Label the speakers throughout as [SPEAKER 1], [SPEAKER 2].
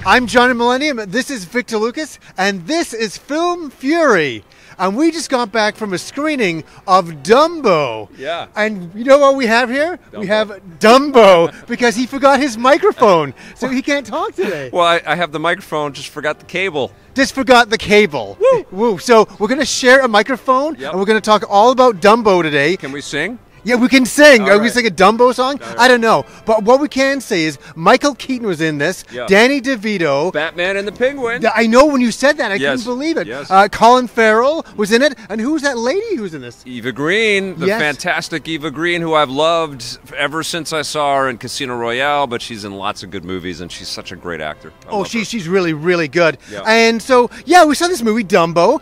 [SPEAKER 1] I'm Johnny Millennium, this is Victor Lucas, and this is Film Fury. And we just got back from a screening of Dumbo.
[SPEAKER 2] Yeah.
[SPEAKER 1] And you know what we have here?
[SPEAKER 2] Dumbo.
[SPEAKER 1] We have Dumbo because he forgot his microphone, so he can't talk today.
[SPEAKER 2] Well, I have the microphone, just forgot the cable.
[SPEAKER 1] Just forgot the cable.
[SPEAKER 2] Woo!
[SPEAKER 1] Woo. So we're going to share a microphone,
[SPEAKER 2] Yep.
[SPEAKER 1] and we're going to talk all about Dumbo today.
[SPEAKER 2] Can we sing?
[SPEAKER 1] Yeah, we can sing.
[SPEAKER 2] All
[SPEAKER 1] Are we
[SPEAKER 2] right.
[SPEAKER 1] sing a Dumbo song?
[SPEAKER 2] All right.
[SPEAKER 1] I don't know. But what we can say is Michael Keaton was in this,
[SPEAKER 2] Yeah.
[SPEAKER 1] Danny DeVito.
[SPEAKER 2] Batman and the Penguin.
[SPEAKER 1] I know when you said that, I
[SPEAKER 2] Yes.
[SPEAKER 1] couldn't believe it.
[SPEAKER 2] Yes.
[SPEAKER 1] Colin Farrell was in it. And who's that lady who's in this?
[SPEAKER 2] Eva Green, the
[SPEAKER 1] Yes.
[SPEAKER 2] fantastic Eva Green, who I've loved ever since I saw her in Casino Royale, but she's in lots of good movies, and she's such a great actor. I love her.
[SPEAKER 1] She's really, really good.
[SPEAKER 2] Yeah.
[SPEAKER 1] And so, yeah, we saw this movie, Dumbo,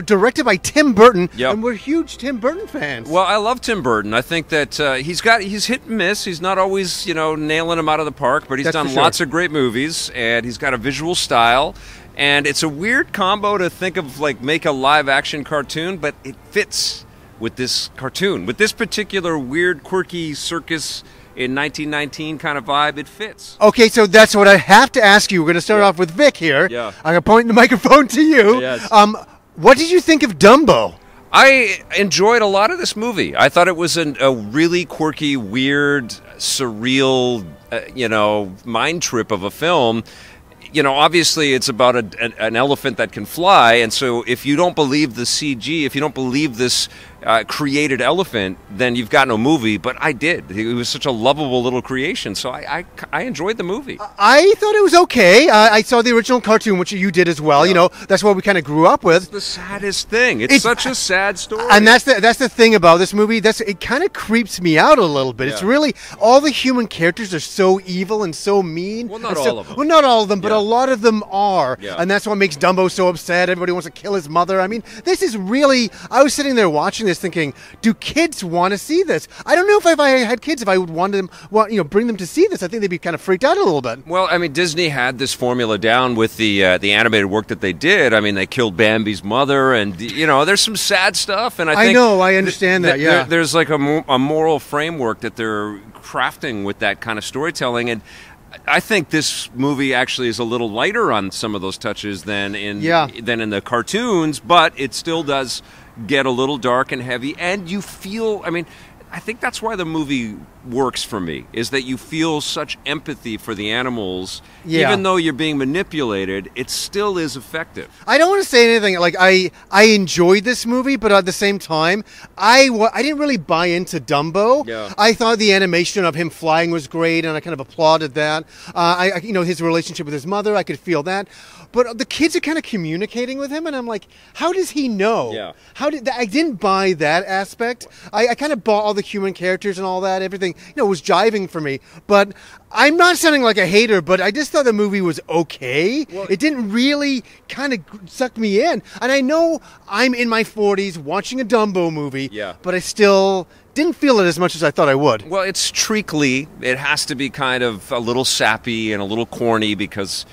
[SPEAKER 1] directed by Tim Burton,
[SPEAKER 2] Yep.
[SPEAKER 1] and we're huge Tim Burton fans.
[SPEAKER 2] Well, I love Tim Burton. I think that he's hit and miss. He's not always, nailing them out of the park, but he's
[SPEAKER 1] That's
[SPEAKER 2] done
[SPEAKER 1] for sure.
[SPEAKER 2] lots of great movies, and he's got a visual style. And it's a weird combo to think of, make a live-action cartoon, but it fits with this cartoon. With this particular weird, quirky circus in 1919 kind of vibe, it fits.
[SPEAKER 1] Okay, so that's what I have to ask you. We're going to start off with Vic here.
[SPEAKER 2] Yeah.
[SPEAKER 1] I'm going to point the microphone to you.
[SPEAKER 2] Yes.
[SPEAKER 1] What did you think of Dumbo?
[SPEAKER 2] I enjoyed a lot of this movie. I thought it was a really quirky, weird, surreal, mind trip of a film. Obviously it's about an elephant that can fly, and so if you don't believe the CG, if you don't believe this created elephant, then you've got no movie. But I did. It was such a lovable little creation, so I enjoyed the movie.
[SPEAKER 1] I thought it was okay. I saw the original cartoon, which you did as well.
[SPEAKER 2] Yeah.
[SPEAKER 1] That's what we kind of grew up with.
[SPEAKER 2] It's the saddest thing. It's such a sad story.
[SPEAKER 1] And that's the thing about this movie. It kind of creeps me out a little bit.
[SPEAKER 2] Yeah.
[SPEAKER 1] It's really all the human characters are so evil and so mean.
[SPEAKER 2] Well, not
[SPEAKER 1] and
[SPEAKER 2] all of them.
[SPEAKER 1] Well, not all of them, but
[SPEAKER 2] Yeah.
[SPEAKER 1] a lot of them are.
[SPEAKER 2] Yeah.
[SPEAKER 1] And that's what makes Dumbo so upset. Everybody wants to kill his mother. I mean, this is really. I was sitting there watching this, thinking, do kids want to see this? I don't know if I had kids, if I would want them, bring them to see this. I think they'd be kind of freaked out a little bit.
[SPEAKER 2] Well, I mean, Disney had this formula down with the animated work that they did. I mean, they killed Bambi's mother, and there's some sad stuff. And I think
[SPEAKER 1] know, I understand that. Yeah,
[SPEAKER 2] there's like a moral framework that they're crafting with that kind of storytelling, and I think this movie actually is a little lighter on some of those touches than in the cartoons, but it still does get a little dark and heavy, and you feel. I mean, I think that's why the movie works for me, is that you feel such empathy for the animals.
[SPEAKER 1] Yeah.
[SPEAKER 2] Even though you're being manipulated, it still is effective.
[SPEAKER 1] I don't want to say anything. I enjoyed this movie, but at the same time, I didn't really buy into Dumbo.
[SPEAKER 2] Yeah.
[SPEAKER 1] I thought the animation of him flying was great, and I kind of applauded that. His relationship with his mother, I could feel that. But the kids are kind of communicating with him, and I'm like, how does he know?
[SPEAKER 2] Yeah.
[SPEAKER 1] I didn't buy that aspect. I kind of bought all the human characters and all that. Everything, was jiving for me. But I'm not sounding like a hater, but I just thought the movie was okay.
[SPEAKER 2] Well,
[SPEAKER 1] it didn't really kind of suck me in. And I know I'm in my 40s watching a Dumbo movie, but I still didn't feel it as much as I thought I would.
[SPEAKER 2] Well, it's treacly. It has to be kind of a little sappy and a little corny because,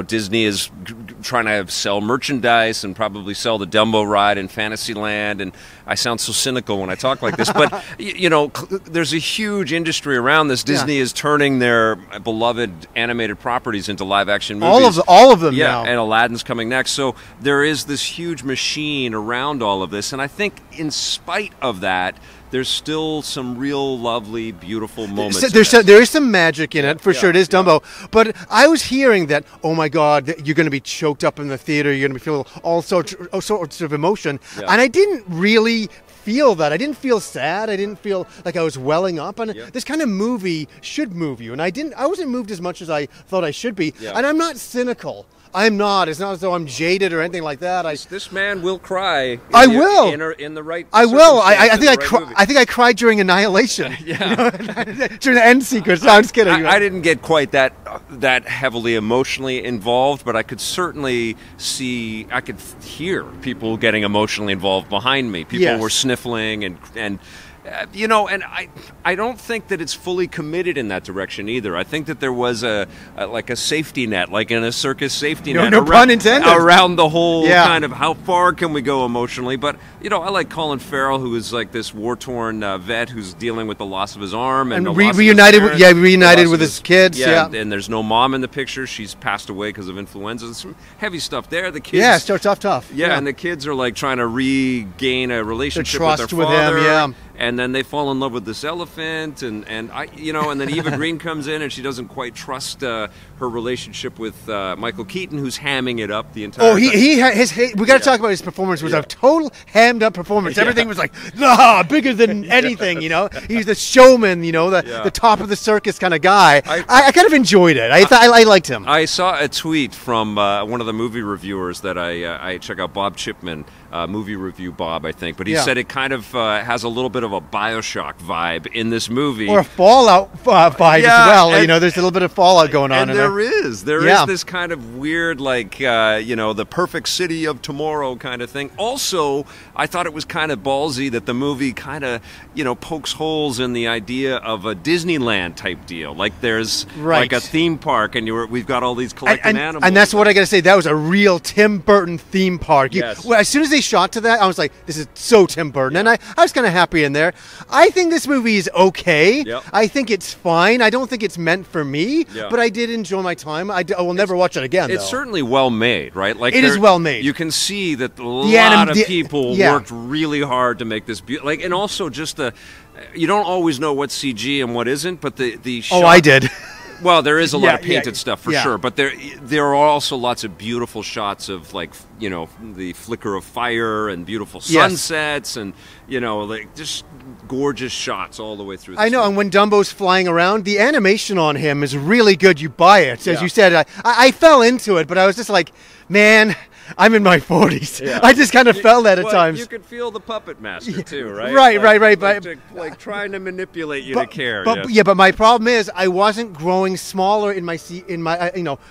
[SPEAKER 2] Disney is trying to sell merchandise and probably sell the Dumbo ride in Fantasyland. And I sound so cynical when I talk like this. But, there's a huge industry around this. Disney is turning their beloved animated properties into live-action movies.
[SPEAKER 1] All of them now.
[SPEAKER 2] And Aladdin's coming next. So there is this huge machine around all of this. And I think in spite of that, there's still some real lovely, beautiful moments.
[SPEAKER 1] There is some magic in it, for sure. It is Dumbo. But I was hearing that, oh my God, that you're going to be choked up in the theater. You're going to be feeling all sorts of emotion. Yeah. And I didn't really feel that. I didn't feel sad. I didn't feel like I was welling up. And this kind of movie should move you. And I wasn't moved as much as I thought I should be. Yeah. And I'm not cynical. I'm not. It's not as though I'm jaded or anything like that.
[SPEAKER 2] This man will cry.
[SPEAKER 1] I will.
[SPEAKER 2] In the right.
[SPEAKER 1] I will. I think I cried during Annihilation.
[SPEAKER 2] Yeah.
[SPEAKER 1] During the end sequence. No, I'm just kidding.
[SPEAKER 2] I didn't get quite that heavily emotionally involved, but I could certainly see. I could hear people getting emotionally involved behind me. People were sniffling and And I don't think that it's fully committed in that direction either. I think that there was a safety net, like in a circus safety net.
[SPEAKER 1] No pun intended.
[SPEAKER 2] Around the whole kind of how far can we go emotionally. But, I like Colin Farrell, who is like this war-torn vet who's dealing with the loss of his arm. And
[SPEAKER 1] reunited with his kids.
[SPEAKER 2] Yeah, and there's no mom in the picture. She's passed away because of influenza. There's some heavy stuff there. The kids.
[SPEAKER 1] Yeah, so tough.
[SPEAKER 2] Yeah, and the kids are like trying to regain a relationship with their father.
[SPEAKER 1] Him, yeah.
[SPEAKER 2] And then they fall in love with this elephant, and then Eva Green comes in, and she doesn't quite trust her relationship with Michael Keaton, who's hamming it up the entire time.
[SPEAKER 1] We got to talk about his performance. It was a total hammed up performance. Everything was like bigger than anything. He's the showman. The top of the circus kind of guy. I kind of enjoyed it. I liked him.
[SPEAKER 2] I saw a tweet from one of the movie reviewers that I check out, Bob Chipman, movie review Bob, I think, but he said it kind of has a little bit of a BioShock vibe in this movie,
[SPEAKER 1] or a Fallout vibe as well. There's a little bit of Fallout going on.
[SPEAKER 2] And there is this kind of weird, like the perfect city of tomorrow kind of thing. Also, I thought it was kind of ballsy that the movie kind of pokes holes in the idea of a Disneyland type deal. Like there's like a theme park, and we've got all these collecting animals.
[SPEAKER 1] And that's what I got to say. That was a real Tim Burton theme park.
[SPEAKER 2] Yes.
[SPEAKER 1] As soon as they shot to that, I was like, this is so Tim Burton. And I was kind of happy in there. I think this movie is okay.
[SPEAKER 2] Yep.
[SPEAKER 1] I think it's fine. I don't think it's meant for me, but I did enjoy my time. I will never watch it again,
[SPEAKER 2] It's certainly well made, right? Like
[SPEAKER 1] it is well made.
[SPEAKER 2] You can see that a lot of people worked really hard to make this beautiful. And also just you don't always know what's CG and what isn't, but the shot,
[SPEAKER 1] I did.
[SPEAKER 2] Well, there is a lot of painted stuff for sure, but there are also lots of beautiful shots of the flicker of fire and beautiful sunsets and just gorgeous shots all the way through.
[SPEAKER 1] I know, and when Dumbo's flying around, the animation on him is really good. You buy it, as you said. I fell into it, but I was just like, man, I'm in my 40s. Yeah. I just kind of felt that at times.
[SPEAKER 2] You could feel the puppet master too, right?
[SPEAKER 1] Right.
[SPEAKER 2] Like trying to manipulate you to care.
[SPEAKER 1] But my problem is I wasn't growing smaller in my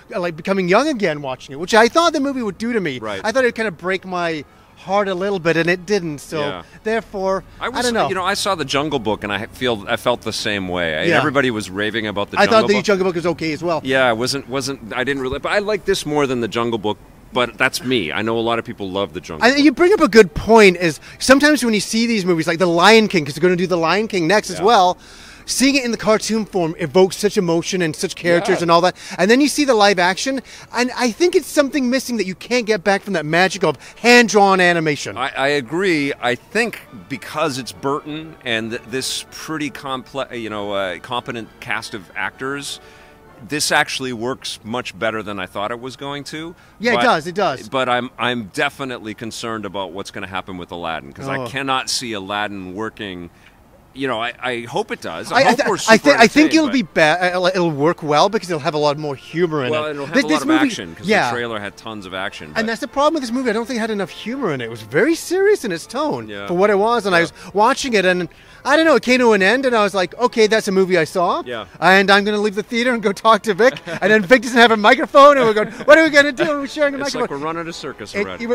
[SPEAKER 1] like becoming young again watching it, which I thought the movie would do to me.
[SPEAKER 2] Right.
[SPEAKER 1] I thought it would kind of break my heart a little bit, and it didn't. So therefore, I don't know.
[SPEAKER 2] I saw the Jungle Book, and I felt the same way. Everybody was raving about the Jungle Book.
[SPEAKER 1] I thought the Jungle Book was okay as well.
[SPEAKER 2] Yeah, it wasn't. I didn't really, but I like this more than the Jungle Book. But that's me. I know a lot of people love the Jungle Book.
[SPEAKER 1] You bring up a good point. Is sometimes when you see these movies, like The Lion King, because they're going to do The Lion King next as well, seeing it in the cartoon form evokes such emotion and such characters and all that. And then you see the live action, and I think it's something missing that you can't get back from that magic of hand-drawn animation.
[SPEAKER 2] I agree. I think because it's Burton and this pretty competent cast of actors, this actually works much better than I thought it was going to.
[SPEAKER 1] Yeah, it does.
[SPEAKER 2] But I'm definitely concerned about what's going to happen with Aladdin, because I cannot see Aladdin working. I hope it does. I
[SPEAKER 1] think it'll be it'll work well because it'll have a lot more humor in it.
[SPEAKER 2] Well, it'll have a lot of action because the trailer had tons of action.
[SPEAKER 1] And that's the problem with this movie. I don't think it had enough humor in it. It was very serious in its tone for what it was. And I was watching it, and I don't know, it came to an end, and I was like, okay, that's a movie I saw.
[SPEAKER 2] Yeah.
[SPEAKER 1] And I'm going to leave the theater and go talk to Vic. And then Vic doesn't have a microphone, and we're going, what are we going to do? We're sharing a microphone.
[SPEAKER 2] It's like we're running a circus already.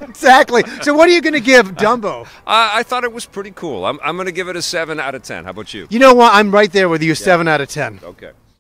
[SPEAKER 1] Exactly. So what are you going to give Dumbo?
[SPEAKER 2] I thought it was pretty cool. I'm going to give it a 7 out of 10. How about you?
[SPEAKER 1] You know what? I'm right there with you, 7 out of 10.
[SPEAKER 2] Okay.